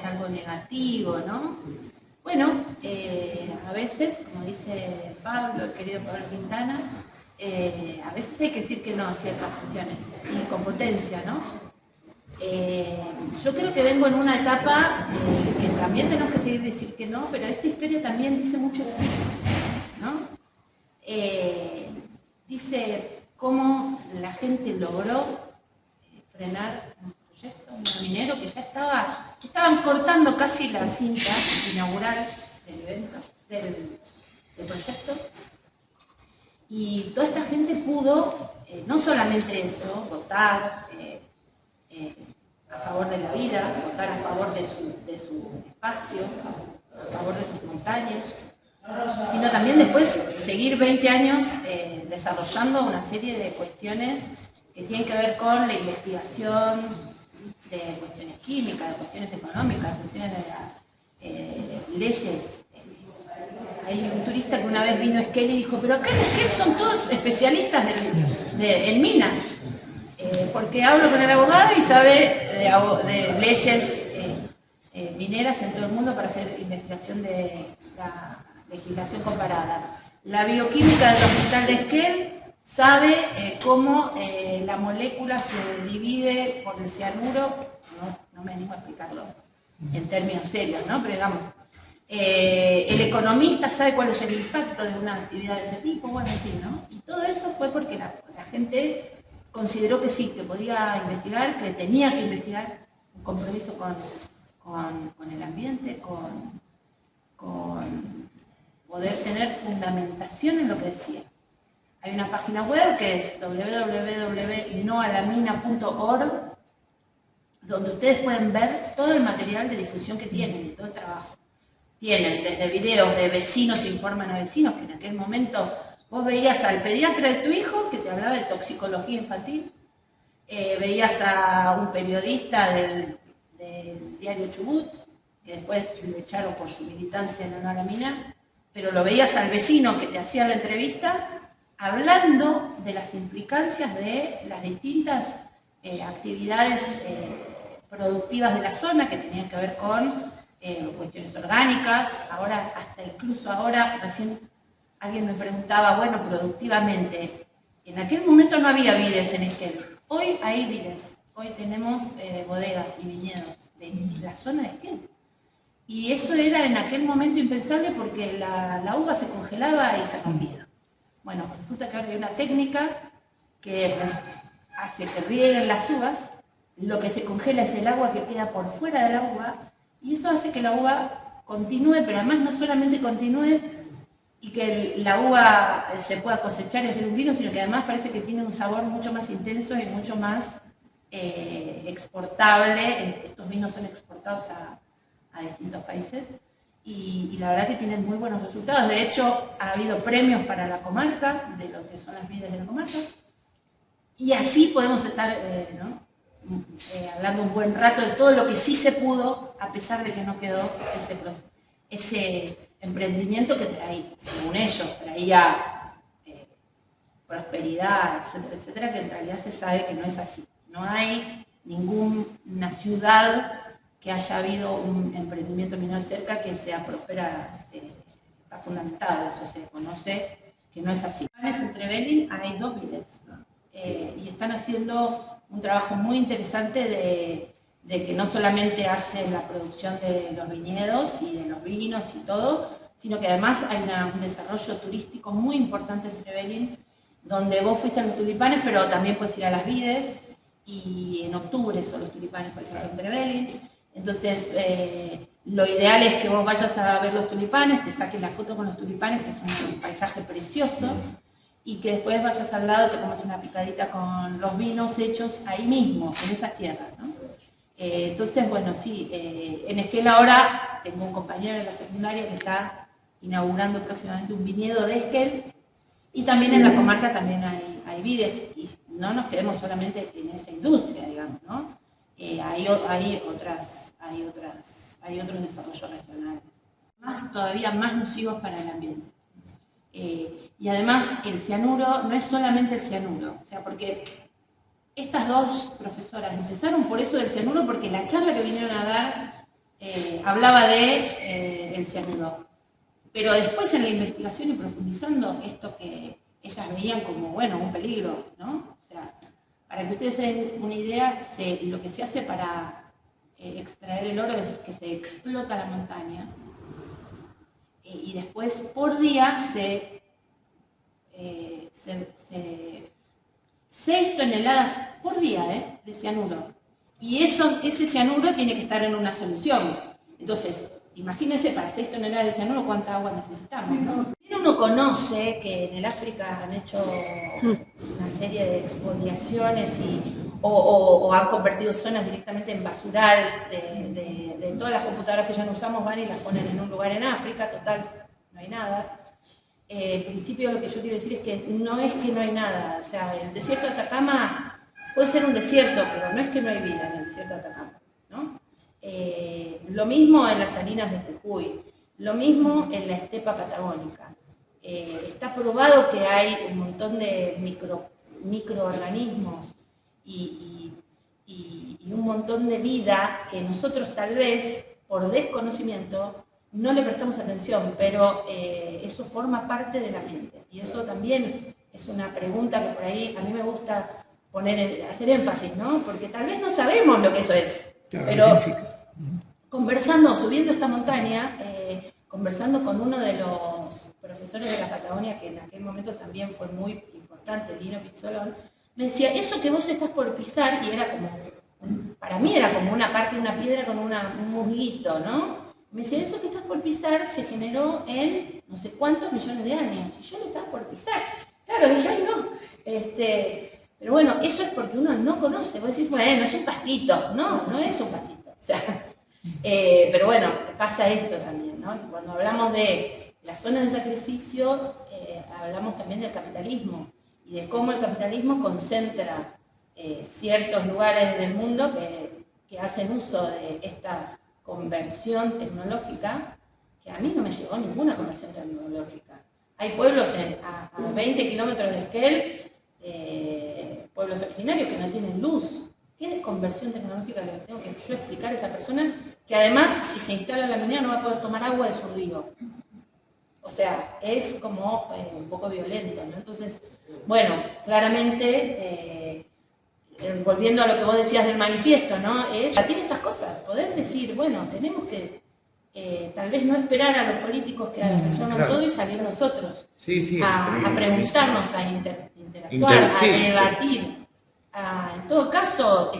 algo negativo, ¿no? Bueno, a veces, como dice Pablo, el querido Pablo Quintana, a veces hay que decir que no a ciertas cuestiones, y con potencia, ¿no? Yo creo que vengo en una etapa que también tenemos que seguir decir que no, pero esta historia también dice mucho sí, ¿no? Dice cómo la gente logró frenar un proyecto, un minero que ya estaban cortando casi la cinta inaugural del evento, del proyecto, y toda esta gente pudo, no solamente eso, votar a favor de la vida, votar a favor de su espacio, a favor de sus montañas, sino también después seguir 20 años desarrollando una serie de cuestiones que tienen que ver con la investigación de cuestiones químicas, de cuestiones económicas, de cuestiones de leyes. Hay un turista que una vez vino a Esquel y dijo, pero acá en Esquel son todos especialistas en minas, porque hablo con el abogado y sabe de leyes mineras en todo el mundo para hacer investigación de la legislación comparada. La bioquímica del hospital de Esquel sabe cómo la molécula se divide por el cianuro, no me animo a explicarlo en términos serios, ¿no? Pero digamos, el economista sabe cuál es el impacto de una actividad de ese tipo, bueno, en fin, ¿no? Y todo eso fue porque la gente consideró que sí, que podía investigar, que tenía que investigar, un compromiso con el ambiente, con poder tener fundamentación en lo que decía. Hay una página web que es www.noalamina.org, donde ustedes pueden ver todo el material de difusión que tienen y todo el trabajo. Tienen desde videos de vecinos informan a vecinos, que en aquel momento vos veías al pediatra de tu hijo que te hablaba de toxicología infantil, veías a un periodista del diario Chubut, que después lo echaron por su militancia en Honor a Mina, pero lo veías al vecino que te hacía la entrevista hablando de las implicancias de las distintas actividades productivas de la zona que tenían que ver con cuestiones orgánicas. Ahora, incluso ahora, recién alguien me preguntaba, bueno, productivamente, en aquel momento no había vides en Esquel, hoy hay vides, hoy tenemos bodegas y viñedos de la zona de Esquel. Y eso era en aquel momento impensable porque la uva se congelaba y se rompía. Bueno, resulta que ahora hay una técnica que hace que rieguen las uvas, lo que se congela es el agua que queda por fuera de la uva, y eso hace que la uva continúe, pero además no solamente continúe y que la uva se pueda cosechar y hacer un vino, sino que además parece que tiene un sabor mucho más intenso y mucho más exportable. Estos vinos son exportados a distintos países y la verdad que tienen muy buenos resultados. De hecho, ha habido premios para la comarca, de lo que son las vides de la comarca, y así podemos estar hablando un buen rato de todo lo que sí se pudo, a pesar de que no quedó ese emprendimiento que traía, según ellos, traía prosperidad, etcétera, etcétera, que en realidad se sabe que no es así. No hay ninguna ciudad que haya habido un emprendimiento minero cerca que sea próspera, está fundamentado, eso se conoce que no es así. En Trevelin hay 2 vides, y están haciendo un trabajo muy interesante de que no solamente hacen la producción de los viñedos y de los vinos y todo, sino que además hay un desarrollo turístico muy importante en Trevelin, donde vos fuiste a los tulipanes, pero también puedes ir a las vides, y en octubre son los tulipanes, por ejemplo, en Trevelin. Entonces, lo ideal es que vos vayas a ver los tulipanes, te saques la foto con los tulipanes, que es un paisaje precioso, y que después vayas al lado, te comas una picadita con los vinos hechos ahí mismo, en esas tierras, ¿no? Entonces, bueno, sí, en Esquel ahora tengo un compañero de la secundaria que está inaugurando próximamente un viñedo de Esquel, y también en la comarca también hay vides, y no nos quedemos solamente en esa industria, digamos, ¿no? Hay otros desarrollos regionales, todavía más nocivos para el ambiente. Y además el cianuro no es solamente el cianuro, o sea, porque estas 2 profesoras empezaron por eso del cianuro, porque la charla que vinieron a dar hablaba de el cianuro. Pero después en la investigación y profundizando, esto que ellas veían como, bueno, un peligro, ¿no? O sea, para que ustedes se den una idea, lo que se hace para extraer el oro es que se explota la montaña y después por día 6 toneladas por día de cianuro. Y ese cianuro tiene que estar en una solución. Entonces, imagínense, para 6 toneladas de cianuro, ¿cuánta agua necesitamos? ¿No? Uno conoce que en el África han hecho una serie de expoliaciones o han convertido zonas directamente en basural de todas las computadoras que ya no usamos, van y las ponen en un lugar en África, total, no hay nada. En principio lo que yo quiero decir es que no hay nada, o sea, el desierto de Atacama puede ser un desierto, pero no es que no hay vida en el desierto de Atacama, ¿no? Lo mismo en las salinas de Jujuy, lo mismo en la estepa patagónica. Está probado que hay un montón de microorganismos y un montón de vida que nosotros tal vez, por desconocimiento, no le prestamos atención, pero eso forma parte de la mente. Y eso también es una pregunta que por ahí a mí me gusta hacer énfasis, ¿no? Porque tal vez no sabemos lo que eso es, pero conversando, subiendo esta montaña, conversando con uno de los profesores de la Patagonia, que en aquel momento también fue muy importante, Lino Pizzolón, me decía, eso que vos estás por pisar, y era como, para mí era como una parte de una piedra con un musguito, ¿no? Me decía, eso que estás por pisar se generó en no sé cuántos millones de años, y yo lo estaba por pisar. Claro, dije, ay no. Pero bueno, eso es porque uno no conoce. Vos decís, bueno, es un pastito. No, no es un pastito. O sea, pero bueno, pasa esto también, ¿no? Y cuando hablamos de las zonas de sacrificio, hablamos también del capitalismo y de cómo el capitalismo concentra ciertos lugares del mundo que hacen uso de esta conversión tecnológica, que a mí no me llegó ninguna conversión tecnológica. Hay pueblos a 20 kilómetros de Esquel, pueblos originarios que no tienen luz. ¿Qué conversión tecnológica le tengo que yo explicar a esa persona que además, si se instala la minera, no va a poder tomar agua de su río? O sea, es como un poco violento, ¿no? Entonces, bueno, claramente, volviendo a lo que vos decías del manifiesto, ¿no? Es batir estas cosas, poder decir, bueno, tenemos que tal vez no esperar a los políticos que resuelvan todo y salir nosotros a preguntarnos, a interactuar, a debatir. En todo caso,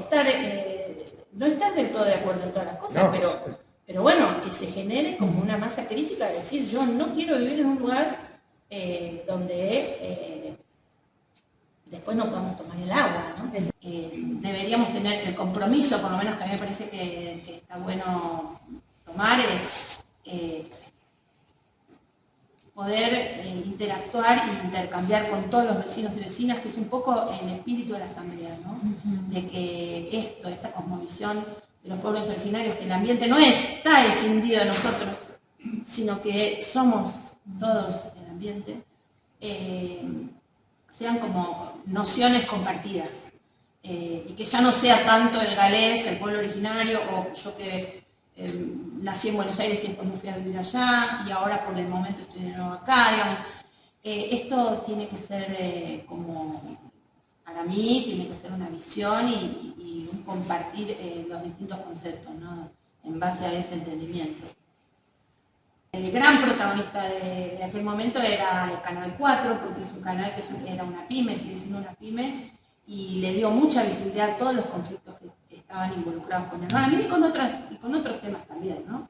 no estar del todo de acuerdo en todas las cosas, no, pero bueno, que se genere como una masa crítica de decir, yo no quiero vivir en un lugar donde después no podamos tomar el agua, ¿no? Deberíamos tener el compromiso, por lo menos que a mí me parece que está bueno tomar, es poder interactuar e intercambiar con todos los vecinos y vecinas, que es un poco el espíritu de la asamblea, ¿no? De que esta cosmovisión de los pueblos originarios, que el ambiente no está escindido de nosotros, sino que somos todos el ambiente, sean como nociones compartidas, y que ya no sea tanto el galés, el pueblo originario, o yo que nací en Buenos Aires y después me fui a vivir allá, y ahora por el momento estoy de nuevo acá, digamos. Esto tiene que ser como, para mí, tiene que ser una visión y un compartir los distintos conceptos, ¿no? En base a ese entendimiento. El gran protagonista de aquel momento era el Canal 4, porque es un canal que era una pyme, sigue siendo una pyme, y le dio mucha visibilidad a todos los conflictos que estaban involucrados con el RAN, y con otros temas también, ¿no?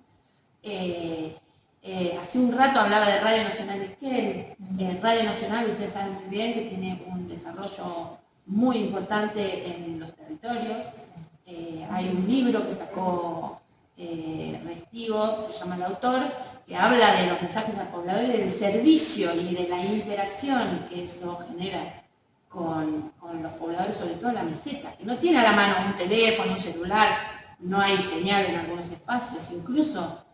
Hace un rato hablaba de Radio Nacional de Esquel. Radio Nacional, ustedes saben muy bien que tiene un desarrollo muy importante en los territorios. Hay un libro que sacó Restivo, se llama El Autor, que habla de los mensajes al poblador y del servicio y de la interacción que eso genera con los pobladores, sobre todo en la meseta, que no tiene a la mano un teléfono, un celular, no hay señal en algunos espacios. Incluso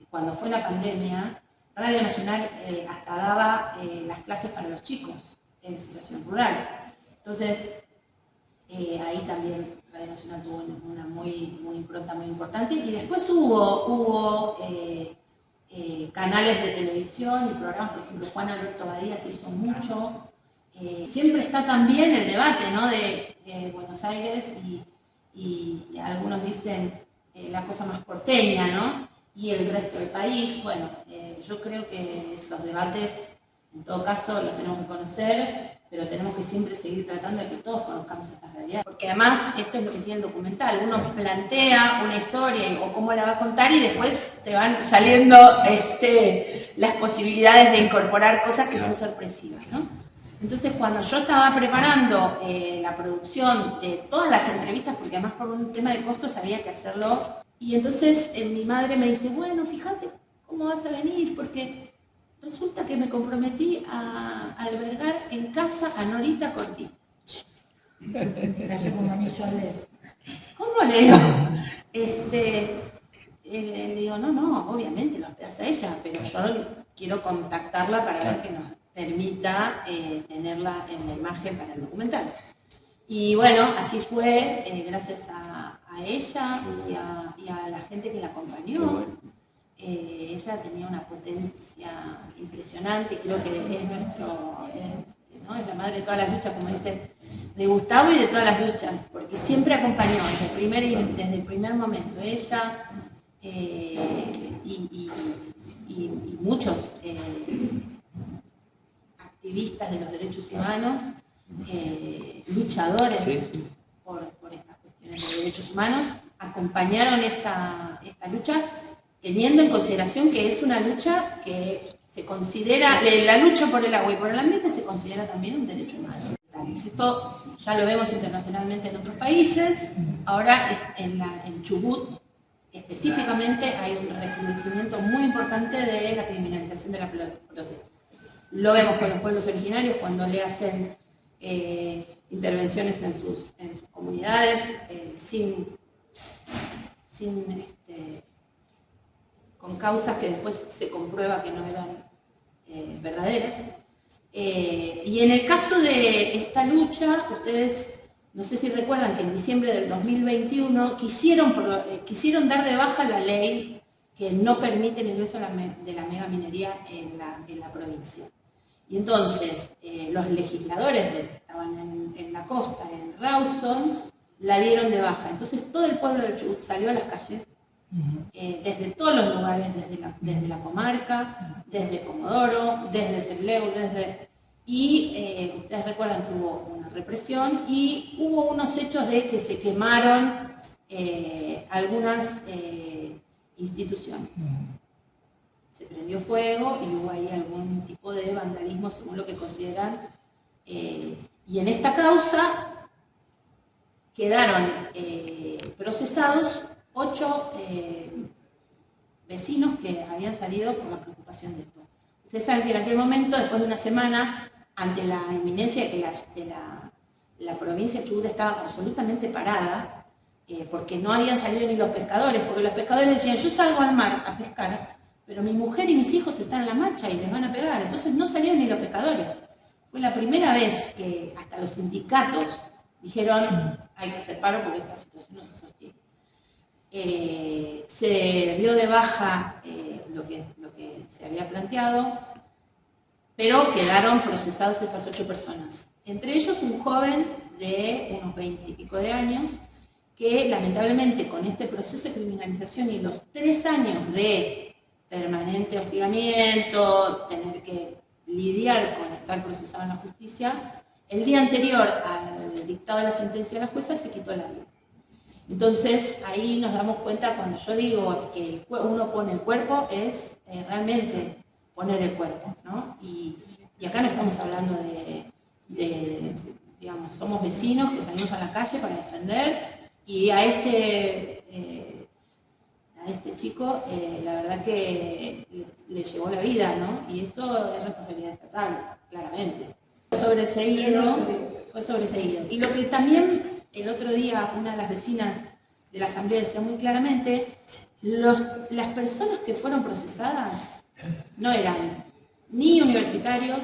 cuando fue la pandemia, Radio Nacional hasta daba las clases para los chicos en situación rural. Entonces, ahí también Radio Nacional tuvo una impronta muy importante, y después hubo canales de televisión y programas, por ejemplo, Juan Alberto Badía se hizo mucho. Siempre está también el debate, ¿no?, de Buenos Aires y algunos dicen la cosa más porteña, ¿no?, y el resto del país. Bueno, yo creo que esos debates, en todo caso, los tenemos que conocer, pero tenemos que siempre seguir tratando de que todos conozcamos esta realidad. Porque además, esto es lo que tiene el documental, uno plantea una historia o cómo la va a contar, y después te van saliendo las posibilidades de incorporar cosas que son sorpresivas, ¿no? Entonces, cuando yo estaba preparando la producción de todas las entrevistas, porque además por un tema de costos había que hacerlo, y entonces mi madre me dice, bueno, fíjate cómo vas a venir, porque resulta que me comprometí a albergar en casa a Norita Cortí. Cayó como anillo al dedo. ¿Cómo le digo? Le digo, no, obviamente lo hospedas a ella, pero yo quiero contactarla para ver que nos permita tenerla en la imagen para el documental. Y bueno, así fue, gracias a ella y a la gente que la acompañó. Ella tenía una potencia impresionante, creo que es ¿no?, es la madre de todas las luchas, como dice, de Gustavo y de todas las luchas, porque siempre acompañó desde el primer momento. Ella y muchos activistas de los derechos humanos, luchadores por estas cuestiones de derechos humanos, acompañaron esta lucha, teniendo en consideración que es una lucha que se considera, la lucha por el agua y por el ambiente se considera también un derecho humano. Esto ya lo vemos internacionalmente en otros países. Ahora en Chubut específicamente hay un recrudecimiento muy importante de la criminalización de la protesta. Lo vemos con los pueblos originarios cuando le hacen intervenciones en sus comunidades con causas que después se comprueba que no eran verdaderas. Y en el caso de esta lucha, ustedes no sé si recuerdan que en diciembre del 2021 quisieron dar de baja la ley que no permite el ingreso de la megaminería en la provincia. Y entonces los legisladores que estaban en la costa, en Rawson, la dieron de baja. Entonces todo el pueblo de Chubut salió a las calles, desde todos los lugares, desde la comarca, desde Comodoro, desde Trelew, y ustedes recuerdan que hubo una represión y hubo unos hechos de que se quemaron algunas instituciones. Se prendió fuego y hubo ahí algún tipo de vandalismo según lo que consideran. Y en esta causa quedaron procesados 8 vecinos que habían salido por la preocupación de esto. Ustedes saben que en aquel momento, después de una semana, ante la inminencia de que la provincia de Chubut estaba absolutamente parada, porque no habían salido ni los pescadores, porque los pescadores decían, yo salgo al mar a pescar, pero mi mujer y mis hijos están en la marcha y les van a pegar. Entonces no salieron ni los pescadores. Fue la primera vez que hasta los sindicatos dijeron, hay que hacer paro porque esta situación no se sostiene. Se dio de baja lo que se había planteado, pero quedaron procesados estas 8 personas. Entre ellos un joven de unos 20 y pico de años, que lamentablemente con este proceso de criminalización y los 3 años de permanente hostigamiento, tener que lidiar con estar procesado en la justicia, el día anterior al dictado de la sentencia de la jueza se quitó la vida. Entonces ahí nos damos cuenta, cuando yo digo que uno pone el cuerpo, es realmente poner el cuerpo, ¿no? Y acá no estamos hablando digamos, somos vecinos que salimos a la calle para defender, y a este chico la verdad que le llevó la vida, ¿no? Y eso es responsabilidad estatal, claramente. Fue sobreseído. Y lo que también el otro día una de las vecinas de la asamblea decía muy claramente, las personas que fueron procesadas no eran ni universitarios,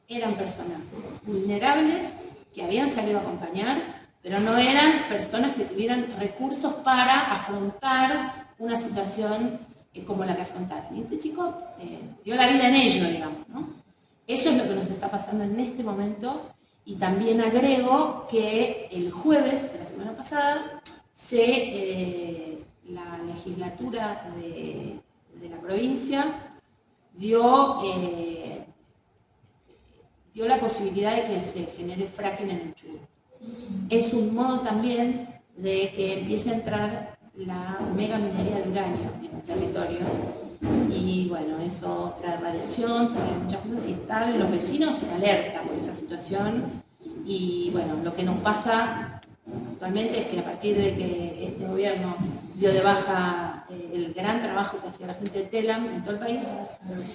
eran personas vulnerables que habían salido a acompañar pero no eran personas que tuvieran recursos para afrontar una situación como la que afrontaron. Y este chico dio la vida en ello, digamos, ¿no? Eso es lo que nos está pasando en este momento, y también agrego que el jueves de la semana pasada la legislatura de la provincia dio la posibilidad de que se genere fracking en el Chubut. Es un modo también de que empiece a entrar la mega minería de uranio en el territorio, y bueno, eso trae radiación, trae muchas cosas, y están los vecinos en alerta por esa situación. Y bueno, lo que nos pasa actualmente es que a partir de que este gobierno dio de baja el gran trabajo que hacía la gente de TELAM en todo el país,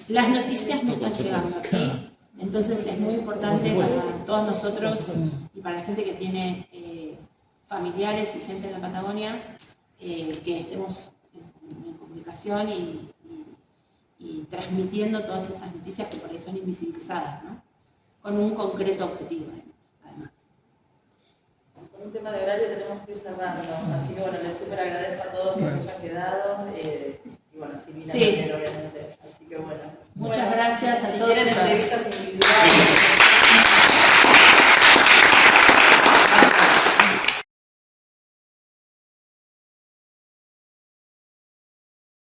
las noticias no están llegando aquí. Entonces es muy importante para todos nosotros y para la gente que tiene familiares y gente en la Patagonia, que estemos en comunicación y transmitiendo todas estas noticias que por ahí son invisibilizadas, ¿no? Con un concreto objetivo, además. Con un tema de horario tenemos que ir cerrando, así que bueno, les súper agradezco a todos que se hayan quedado, y bueno, Silvina también, obviamente.